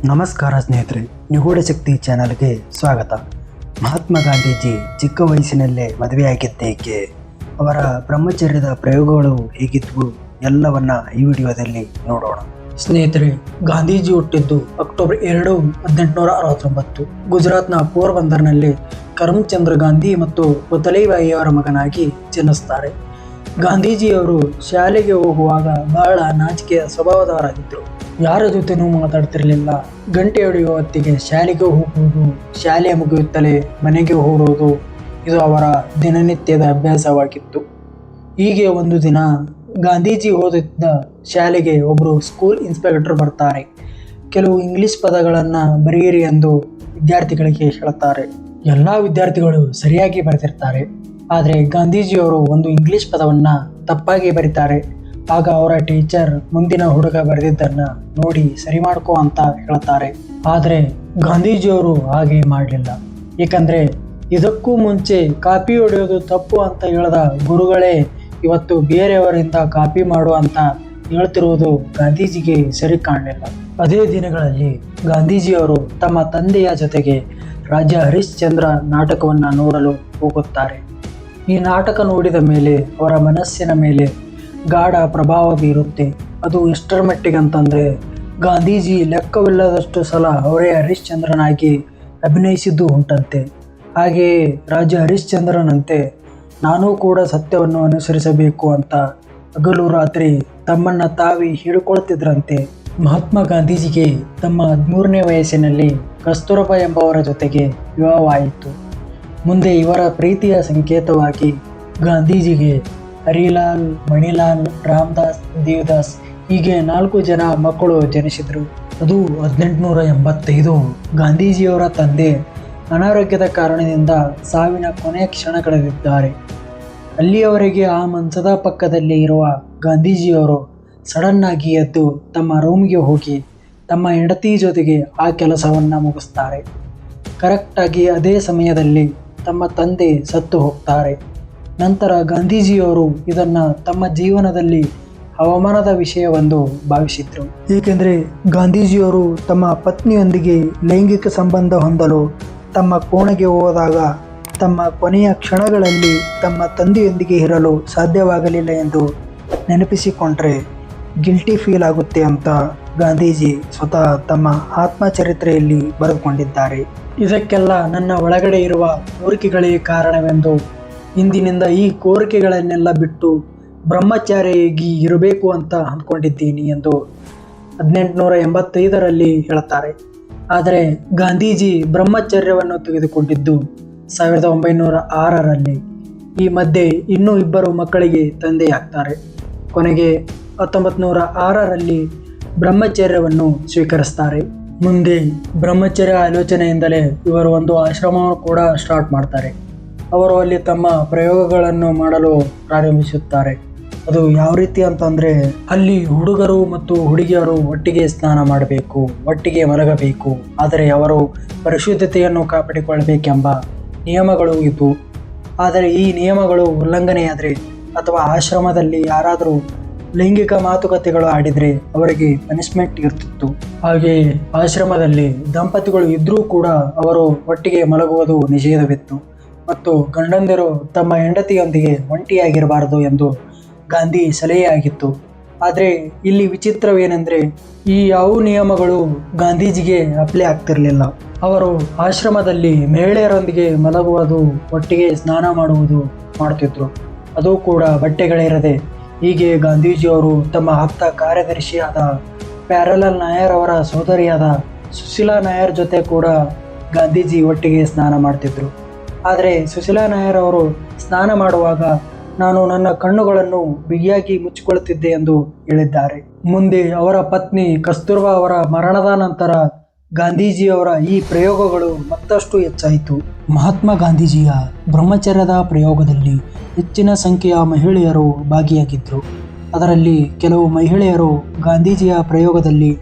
ನಮಸ್ಕಾರ ಸ್ನೇಹಿತರೆ, ನಿಗೂಢ ಶಕ್ತಿ ಚಾನಲ್ಗೆ ಸ್ವಾಗತ. ಮಹಾತ್ಮ ಗಾಂಧೀಜಿ ಚಿಕ್ಕ ವಯಸ್ಸಿನಲ್ಲೇ ಮದುವೆಯಾಗಿದ್ದೇಕೆ, ಅವರ ಬ್ರಹ್ಮಚರ್ಯದ ಪ್ರಯೋಗಗಳು ಹೇಗಿದ್ವು ಎಲ್ಲವನ್ನ ಈ ವಿಡಿಯೋದಲ್ಲಿ ನೋಡೋಣ. ಸ್ನೇಹಿತರೆ, ಗಾಂಧೀಜಿ ಹುಟ್ಟಿದ್ದು ಅಕ್ಟೋಬರ್ 2, 1869 ಗುಜರಾತ್ನ ಪೋರ್ಬಂದರ್ನಲ್ಲಿ ಕರಮ್ಚಂದ್ರ ಗಾಂಧಿ ಮತ್ತು ಪುತಲಿಬಾಯಿಯವರ ಮಗನಾಗಿ ಜನಿಸ್ತಾರೆ. ಗಾಂಧೀಜಿಯವರು ಶಾಲೆಗೆ ಹೋಗುವಾಗ ಬಹಳ ನಾಚಿಕೆಯ ಸ್ವಭಾವದವರಾಗಿದ್ದರು. ಯಾರ ಜೊತೆನೂ ಮಾತಾಡ್ತಿರಲಿಲ್ಲ. ಗಂಟೆ ಹೊಡೆಯುವ ಹೊತ್ತಿಗೆ ಶಾಲೆಗೆ ಹೋಗುವುದು, ಶಾಲೆ ಮುಗಿಯುತ್ತಲೇ ಮನೆಗೆ ಹೋಗುವುದು, ಇದು ಅವರ ದಿನನಿತ್ಯದ ಅಭ್ಯಾಸವಾಗಿತ್ತು. ಹೀಗೆ ಒಂದು ದಿನ ಗಾಂಧೀಜಿ ಓದುತ್ತಿದ್ದ ಶಾಲೆಗೆ ಒಬ್ಬರು ಸ್ಕೂಲ್ ಇನ್ಸ್ಪೆಕ್ಟರ್ ಬರ್ತಾರೆ. ಕೆಲವು ಇಂಗ್ಲಿಷ್ ಪದಗಳನ್ನು ಬರೆಯಿರಿ ಎಂದು ವಿದ್ಯಾರ್ಥಿಗಳಿಗೆ ಹೇಳ್ತಾರೆ. ಎಲ್ಲ ವಿದ್ಯಾರ್ಥಿಗಳು ಸರಿಯಾಗಿ ಬರೆದಿರ್ತಾರೆ. ಆದರೆ ಗಾಂಧೀಜಿಯವರು ಒಂದು ಇಂಗ್ಲಿಷ್ ಪದವನ್ನು ತಪ್ಪಾಗಿ ಬರೀತಾರೆ. ಆಗ ಅವರ ಟೀಚರ್ ಮುಂದಿನ ಹುಡುಗ ಬರೆದಿದ್ದನ್ನು ನೋಡಿ ಸರಿ ಮಾಡ್ಕೋ ಅಂತ ಹೇಳ್ತಾರೆ. ಆದರೆ ಗಾಂಧೀಜಿಯವರು ಹಾಗೆ ಮಾಡಲಿಲ್ಲ. ಏಕೆಂದರೆ ಇದಕ್ಕೂ ಮುಂಚೆ ಕಾಪಿ ಹೊಡೆಯೋದು ತಪ್ಪು ಅಂತ ಹೇಳಿದ ಗುರುಗಳೇ ಇವತ್ತು ಬೇರೆಯವರಿಂದ ಕಾಪಿ ಮಾಡು ಅಂತ ಹೇಳ್ತಿರುವುದು ಗಾಂಧೀಜಿಗೆ ಸರಿ ಕಾಣಲಿಲ್ಲ. ಅದೇ ದಿನಗಳಲ್ಲಿ ಗಾಂಧೀಜಿಯವರು ತಮ್ಮ ತಂದೆಯ ಜೊತೆಗೆ ರಾಜಾ ಹರಿಶ್ಚಂದ್ರ ನಾಟಕವನ್ನು ನೋಡಲು ಹೋಗುತ್ತಾರೆ. ಈ ನಾಟಕ ನೋಡಿದ ಮೇಲೆ ಅವರ ಮನಸ್ಸಿನ ಮೇಲೆ ಗಾಢ ಪ್ರಭಾವ ಬೀರುತ್ತೆ. ಅದು ಎಷ್ಟರ ಮಟ್ಟಿಗೆ ಅಂತಂದರೆ, ಗಾಂಧೀಜಿ ಲೆಕ್ಕವಿಲ್ಲದಷ್ಟು ಸಲ ಅವರೇ ಹರಿಶ್ಚಂದ್ರನಾಗಿ ಅಭಿನಯಿಸಿದ್ದು ಉಂಟಂತೆ. ಹಾಗೆಯೇ ರಾಜ ಹರಿಶ್ಚಂದ್ರನಂತೆ ನಾನೂ ಕೂಡ ಸತ್ಯವನ್ನು ಅನುಸರಿಸಬೇಕು ಅಂತ ಹಗಲು ರಾತ್ರಿ ತಮ್ಮನ್ನು ತಾವೇ ಹೇಳಿಕೊಳ್ತಿದ್ರಂತೆ. ಮಹಾತ್ಮ ಗಾಂಧೀಜಿಗೆ ತಮ್ಮ 13ನೇ ವಯಸ್ಸಿನಲ್ಲಿ ಕಸ್ತೂರಬಾ ಎಂಬವರ ಜೊತೆಗೆ ವಿವಾಹವಾಯಿತು. ಮುಂದೆ ಇವರ ಪ್ರೀತಿಯ ಸಂಕೇತವಾಗಿ ಗಾಂಧೀಜಿಗೆ ಹರಿಲಾಲ್, ಮಣಿಲಾಲ್, ರಾಮದಾಸ್, ದೇವದಾಸ್ ಹೀಗೆ 4 ಜನ ಮಕ್ಕಳು ಜನಿಸಿದರು. ಅದು 1885. ಗಾಂಧೀಜಿಯವರ ತಂದೆ ಅನಾರೋಗ್ಯದ ಕಾರಣದಿಂದ ಸಾವಿನ ಕೊನೆಯ ಕ್ಷಣಗಳಲ್ಲಿದ್ದಾರೆ. ಅಲ್ಲಿಯವರೆಗೆ ಆ ಮಂಚದ ಪಕ್ಕದಲ್ಲಿ ಇರುವ ಗಾಂಧೀಜಿಯವರು ಸಡನ್ನಾಗಿ ಎದ್ದು ತಮ್ಮ ರೂಮ್ಗೆ ಹೋಗಿ ತಮ್ಮ ಹೆಂಡತಿ ಜೊತೆಗೆ ಆ ಕೆಲಸವನ್ನು ಮುಗಿಸ್ತಾರೆ. ಕರೆಕ್ಟಾಗಿ ಅದೇ ಸಮಯದಲ್ಲಿ ತಮ್ಮ ತಂದೆ ಸತ್ತು ಹೋಗ್ತಾರೆ. ನಂತರ ಗಾಂಧೀಜಿಯವರು ಇದನ್ನು ತಮ್ಮ ಜೀವನದಲ್ಲಿ ಅವಮಾನದ ವಿಷಯವೆಂದು ಭಾವಿಸಿದರು. ಏಕೆಂದರೆ ಗಾಂಧೀಜಿಯವರು ತಮ್ಮ ಪತ್ನಿಯೊಂದಿಗೆ ಲೈಂಗಿಕ ಸಂಬಂಧ ಹೊಂದಲು ತಮ್ಮ ಕೋಣೆಗೆ ಹೋದಾಗ ತಮ್ಮ ಕೊನೆಯ ಕ್ಷಣಗಳಲ್ಲಿ ತಮ್ಮ ತಂದೆಯೊಂದಿಗೆ ಇರಲು ಸಾಧ್ಯವಾಗಲಿಲ್ಲ ಎಂದು ನೆನಪಿಸಿಕೊಂಡ್ರೆ ಗಿಲ್ಟಿ ಫೀಲ್ ಆಗುತ್ತೆ ಅಂತ ಗಾಂಧೀಜಿ ಸ್ವತಃ ತಮ್ಮ ಆತ್ಮಚರಿತ್ರೆಯಲ್ಲಿ ಬರೆದುಕೊಂಡಿದ್ದಾರೆ. ಇದಕ್ಕೆಲ್ಲ ನನ್ನ ಒಳಗಡೆ ಇರುವ ಕೋರಿಕೆಗಳೇ ಕಾರಣವೆಂದು, ಇಂದಿನಿಂದ ಈ ಕೋರಿಕೆಗಳನ್ನೆಲ್ಲ ಬಿಟ್ಟು ಬ್ರಹ್ಮಚಾರಿಯಾಗಿ ಇರಬೇಕು ಅಂತ ಅಂದ್ಕೊಂಡಿದ್ದೀನಿ ಎಂದು 1885ರಲ್ಲಿ ಹೇಳ್ತಾರೆ. ಆದರೆ ಗಾಂಧೀಜಿ ಬ್ರಹ್ಮಚರ್ಯವನ್ನು ತೆಗೆದುಕೊಂಡಿದ್ದು 1906ರಲ್ಲಿ. ಈ ಮಧ್ಯೆ ಇನ್ನೂ 2 ಮಕ್ಕಳಿಗೆ ತಂದೆಯಾಗ್ತಾರೆ. ಕೊನೆಗೆ 1906ರಲ್ಲಿ ಬ್ರಹ್ಮಚರ್ಯವನ್ನು ಸ್ವೀಕರಿಸ್ತಾರೆ. ಮುಂದೆ ಬ್ರಹ್ಮಚರ್ಯ ಆಲೋಚನೆಯಿಂದಲೇ ಇವರು ಒಂದು ಆಶ್ರಮವನ್ನು ಕೂಡ ಸ್ಟಾರ್ಟ್ ಮಾಡ್ತಾರೆ. ಅವರು ಅಲ್ಲಿ ತಮ್ಮ ಪ್ರಯೋಗಗಳನ್ನು ಮಾಡಲು ಪ್ರಾರಂಭಿಸುತ್ತಾರೆ. ಅದು ಯಾವ ರೀತಿ ಅಂತಂದರೆ, ಅಲ್ಲಿ ಹುಡುಗರು ಮತ್ತು ಹುಡುಗಿಯರು ಒಟ್ಟಿಗೆ ಸ್ನಾನ ಮಾಡಬೇಕು, ಒಟ್ಟಿಗೆ ಮಲಗಬೇಕು, ಆದರೆ ಅವರು ಪರಿಶುದ್ಧತೆಯನ್ನು ಕಾಪಾಡಿಕೊಳ್ಳಬೇಕೆಂಬ ನಿಯಮಗಳು ಇದ್ದವು. ಆದರೆ ಈ ನಿಯಮಗಳು ಉಲ್ಲಂಘನೆಯಾದರೆ ಅಥವಾ ಆಶ್ರಮದಲ್ಲಿ ಯಾರಾದರೂ ಲೈಂಗಿಕ ಮಾತುಕತೆಗಳು ಆಡಿದರೆ ಅವರಿಗೆ ಪನಿಷ್ಮೆಂಟ್ ಇರ್ತಿತ್ತು. ಹಾಗೆಯೇ ಆಶ್ರಮದಲ್ಲಿ ದಂಪತಿಗಳು ಇದ್ದರೂ ಕೂಡ ಅವರು ಒಟ್ಟಿಗೆ ಮಲಗುವುದು ನಿಷೇಧವಿತ್ತು ಮತ್ತು ಗಂಡಂದಿರು ತಮ್ಮ ಹೆಂಡತಿಯೊಂದಿಗೆ ಒಂಟಿಯಾಗಿರಬಾರದು ಎಂದು ಗಾಂಧಿ ಸಲಹೆಯಾಗಿತ್ತು. ಆದರೆ ಇಲ್ಲಿ ವಿಚಿತ್ರವೇನೆಂದರೆ, ಈ ಯಾವ ನಿಯಮಗಳು ಗಾಂಧೀಜಿಗೆ ಅಪ್ಲೈ ಆಗ್ತಿರಲಿಲ್ಲ. ಅವರು ಆಶ್ರಮದಲ್ಲಿ ಮಹಿಳೆಯರೊಂದಿಗೆ ಮಲಗುವುದು, ಒಟ್ಟಿಗೆ ಸ್ನಾನ ಮಾಡುವುದು ಮಾಡ್ತಿದ್ರು, ಅದು ಕೂಡ ಬಟ್ಟೆಗಳಿರದೆ. ಹೀಗೆ ಗಾಂಧೀಜಿಯವರು ತಮ್ಮ ಆಪ್ತ ಕಾರ್ಯದರ್ಶಿಯಾದ ಪ್ಯಾರಲಾಲ್ ನಾಯರ್ ಅವರ ಸೋದರಿಯಾದ ಸುಶೀಲಾ ನಾಯರ್ ಜೊತೆ ಕೂಡ ಗಾಂಧೀಜಿ ಒಟ್ಟಿಗೆ ಸ್ನಾನ ಮಾಡ್ತಿದ್ರು. ಆದರೆ ಸುಶೀಲಾ ನಾಯರ್ ಅವರು ಸ್ನಾನ ಮಾಡುವಾಗ ನಾನು ನನ್ನ ಕಣ್ಣುಗಳನ್ನು ಬಿಗಿಯಾಗಿ ಮುಚ್ಚಿಕೊಳ್ಳುತ್ತಿದ್ದೆ ಎಂದು ಹೇಳಿದ್ದಾರೆ. ಮುಂದೆ ಅವರ ಪತ್ನಿ ಕಸ್ತೂರ್ಬಾ ಅವರ ಮರಣದ ನಂತರ ಗಾಂಧೀಜಿಯವರ ಈ ಪ್ರಯೋಗಗಳು ಮತ್ತಷ್ಟು ಹೆಚ್ಚಾಯಿತು. ಮಹಾತ್ಮ ಗಾಂಧೀಜಿಯ ಬ್ರಹ್ಮಚರ್ಯದ ಪ್ರಯೋಗದಲ್ಲಿ ಹೆಚ್ಚಿನ ಸಂಖ್ಯೆಯ ಮಹಿಳೆಯರು ಭಾಗಿಯಾಗಿದ್ದರು. ಅದರಲ್ಲಿ ಕೆಲವು ಮಹಿಳೆಯರು ಗಾಂಧೀಜಿಯ ಪ್ರಯೋಗದಲ್ಲಿ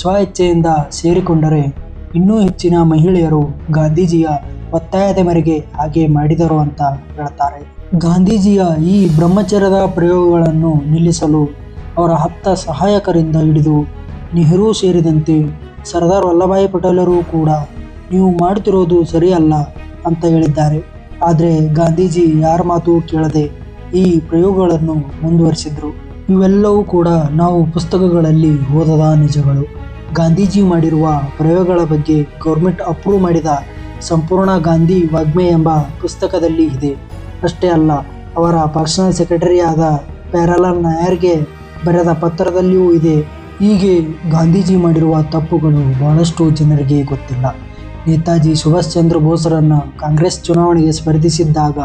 ಸ್ವಇಚ್ಛೆಯಿಂದ ಸೇರಿಕೊಂಡರೆ, ಇನ್ನೂ ಹೆಚ್ಚಿನ ಮಹಿಳೆಯರು ಗಾಂಧೀಜಿಯ ಒತ್ತಾಯದ ಮೇರೆಗೆ ಹಾಗೆ ಮಾಡಿದರು ಅಂತ ಹೇಳ್ತಾರೆ. ಗಾಂಧೀಜಿಯ ಈ ಬ್ರಹ್ಮಚರ್ಯದ ಪ್ರಯೋಗಗಳನ್ನು ನಿಲ್ಲಿಸಲು ಅವರ ಆಪ್ತ ಸಹಾಯಕರಿಂದ ಹಿಡಿದು ನೆಹರು ಸೇರಿದಂತೆ ಸರ್ದಾರ್ ವಲ್ಲಭಾಯಿ ಪಟೇಲರು ಕೂಡ ನೀವು ಮಾಡ್ತಿರೋದು ಸರಿಯಲ್ಲ ಅಂತ ಹೇಳಿದ್ದಾರೆ. ಆದರೆ ಗಾಂಧೀಜಿ ಯಾರ ಮಾತು ಕೇಳದೆ ಈ ಪ್ರಯೋಗಗಳನ್ನು ಮುಂದುವರಿಸಿದ್ರು. ಇವೆಲ್ಲವೂ ಕೂಡ ನಾವು ಪುಸ್ತಕಗಳಲ್ಲಿ ಓದದ ನಿಜಗಳು. ಗಾಂಧೀಜಿ ಮಾಡಿರುವ ಪ್ರಯೋಗಗಳ ಬಗ್ಗೆ ಗೌರ್ಮೆಂಟ್ ಅಪ್ರೂವ್ ಮಾಡಿದ ಸಂಪೂರ್ಣ ಗಾಂಧಿ ವಾಗ್ಮೆ ಎಂಬ ಪುಸ್ತಕದಲ್ಲಿ ಇದೆ. ಅಷ್ಟೇ ಅಲ್ಲ, ಅವರ ಪರ್ಸನಲ್ ಸೆಕ್ರೆಟರಿ ಆದ ಪ್ಯಾರಲಾಲ್ ನಾಯರ್ಗೆ ಬರೆದ ಪತ್ರದಲ್ಲಿಯೂ ಇದೆ. ಹೀಗೆ ಗಾಂಧೀಜಿ ಮಾಡಿರುವ ತಪ್ಪುಗಳು ಬಹಳಷ್ಟು ಜನರಿಗೆ ಗೊತ್ತಿಲ್ಲ. ನೇತಾಜಿ ಸುಭಾಷ್ ಚಂದ್ರ ಬೋಸ್ರನ್ನು ಕಾಂಗ್ರೆಸ್ ಚುನಾವಣೆಗೆ ಸ್ಪರ್ಧಿಸಿದ್ದಾಗ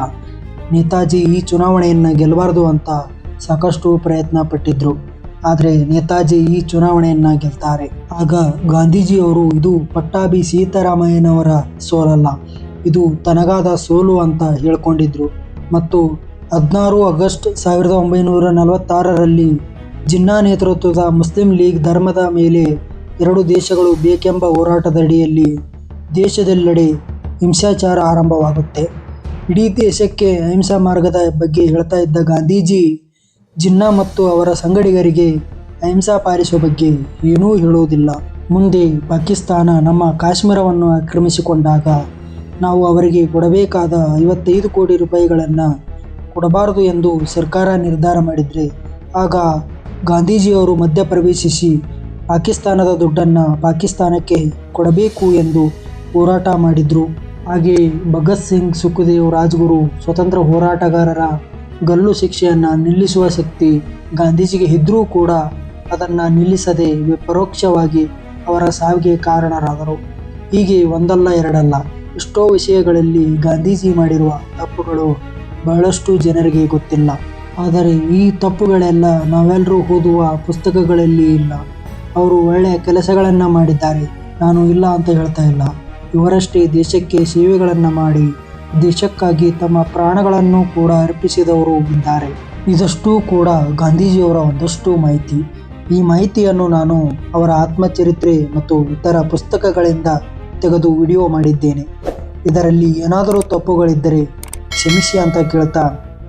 ನೇತಾಜಿ ಈ ಚುನಾವಣೆಯನ್ನು ಗೆಲ್ಲಬಾರ್ದು ಅಂತ ಸಾಕಷ್ಟು ಪ್ರಯತ್ನ ಪಟ್ಟಿದ್ರು. ಆದರೆ ನೇತಾಜಿ ಈ ಚುನಾವಣೆಯನ್ನು ಗೆಲ್ತಾರೆ. ಆಗ ಗಾಂಧೀಜಿಯವರು ಇದು ಪಟ್ಟಾಭಿ ಸೀತಾರಾಮಯ್ಯನವರ ಸೋಲಲ್ಲ, ಇದು ತನಗಾದ ಸೋಲು ಅಂತ ಹೇಳ್ಕೊಂಡಿದ್ರು. ಮತ್ತು 16 ಆಗಸ್ಟ್ 1946ರಲ್ಲಿ ಜಿನ್ನಾ ನೇತೃತ್ವದ ಮುಸ್ಲಿಂ ಲೀಗ್ ಧರ್ಮದ ಮೇಲೆ 2 ದೇಶಗಳು ಬೇಕೆಂಬ ಹೋರಾಟದಡಿಯಲ್ಲಿ ದೇಶದೆಲ್ಲೆಡೆ ಹಿಂಸಾಚಾರ ಆರಂಭವಾಗುತ್ತೆ. ಇಡೀ ದೇಶಕ್ಕೆ ಅಹಿಂಸಾ ಮಾರ್ಗದ ಬಗ್ಗೆ ಹೇಳ್ತಾ ಇದ್ದ ಗಾಂಧೀಜಿ ಜಿನ್ನಾ ಮತ್ತು ಅವರ ಸಂಗಡಿಗರಿಗೆ ಅಹಿಂಸಾ ಪಾಲಿಸುವ ಬಗ್ಗೆ ಏನೂ ಹೇಳುವುದಿಲ್ಲ. ಮುಂದೆ ಪಾಕಿಸ್ತಾನ ನಮ್ಮ ಕಾಶ್ಮೀರವನ್ನು ಆಕ್ರಮಿಸಿಕೊಂಡಾಗ ನಾವು ಅವರಿಗೆ ಕೊಡಬೇಕಾದ 55 ಕೋಟಿ ರೂಪಾಯಿಗಳನ್ನು ಕೊಡಬಾರದು ಎಂದು ಸರ್ಕಾರ ನಿರ್ಧಾರ ಮಾಡಿದರೆ ಆಗ ಗಾಂಧೀಜಿಯವರು ಮಧ್ಯಪ್ರವೇಶಿಸಿ ಪಾಕಿಸ್ತಾನದ ದುಡ್ಡನ್ನು ಪಾಕಿಸ್ತಾನಕ್ಕೆ ಕೊಡಬೇಕು ಎಂದು ಹೋರಾಟ ಮಾಡಿದರು. ಹಾಗೆ ಭಗತ್ ಸಿಂಗ್, ಸುಖದೇವ್, ರಾಜ್ಗುರು ಸ್ವತಂತ್ರ ಹೋರಾಟಗಾರರ ಗಲ್ಲು ಶಿಕ್ಷೆಯನ್ನು ನಿಲ್ಲಿಸುವ ಶಕ್ತಿ ಗಾಂಧೀಜಿಗೆ ಇದ್ದರೂ ಕೂಡ ಅದನ್ನು ನಿಲ್ಲಿಸದೆ ಪರೋಕ್ಷವಾಗಿ ಅವರ ಸಾವಿಗೆ ಕಾರಣರಾದರು. ಹೀಗೆ ಒಂದಲ್ಲ ಎರಡಲ್ಲ ಎಷ್ಟೋ ವಿಷಯಗಳಲ್ಲಿ ಗಾಂಧೀಜಿ ಮಾಡಿರುವ ತಪ್ಪುಗಳು ಬಹಳಷ್ಟು ಜನರಿಗೆ ಗೊತ್ತಿಲ್ಲ. ಆದರೆ ಈ ತಪ್ಪುಗಳೆಲ್ಲ ನಾವೆಲ್ಲರೂ ಓದುವ ಪುಸ್ತಕಗಳಲ್ಲಿ ಇಲ್ಲ. ಅವರು ಒಳ್ಳೆಯ ಕೆಲಸಗಳನ್ನು ಮಾಡಿದ್ದಾರೆ, ನಾನು ಇಲ್ಲ ಅಂತ ಹೇಳ್ತಾ ಇಲ್ಲ. ಇವರಷ್ಟೇ ದೇಶಕ್ಕೆ ಸೇವೆಗಳನ್ನು ಮಾಡಿ ದೇಶಕ್ಕಾಗಿ ತಮ್ಮ ಪ್ರಾಣಗಳನ್ನು ಕೂಡ ಅರ್ಪಿಸಿದವರು ಇದ್ದಾರೆ. ಇದಷ್ಟೂ ಕೂಡ ಗಾಂಧೀಜಿಯವರ ಒಂದಷ್ಟು ಮಾಹಿತಿ. ಈ ಮಾಹಿತಿಯನ್ನು ನಾನು ಅವರ ಆತ್ಮಚರಿತ್ರೆ ಮತ್ತು ಇತರ ಪುಸ್ತಕಗಳಿಂದ ತೆಗೆದು ವಿಡಿಯೋ ಮಾಡಿದ್ದೇನೆ. ಇದರಲ್ಲಿ ಏನಾದರೂ ತಪ್ಪುಗಳಿದ್ದರೆ ಕ್ಷಮಿಸಿ ಅಂತ ಕೇಳ್ತಾ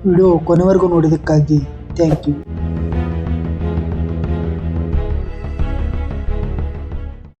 ವಿಡಿಯೋ ಕೊನೆವರೆಗೂ ನೋಡಿದ್ದಕ್ಕಾಗಿ ಥ್ಯಾಂಕ್ ಯು.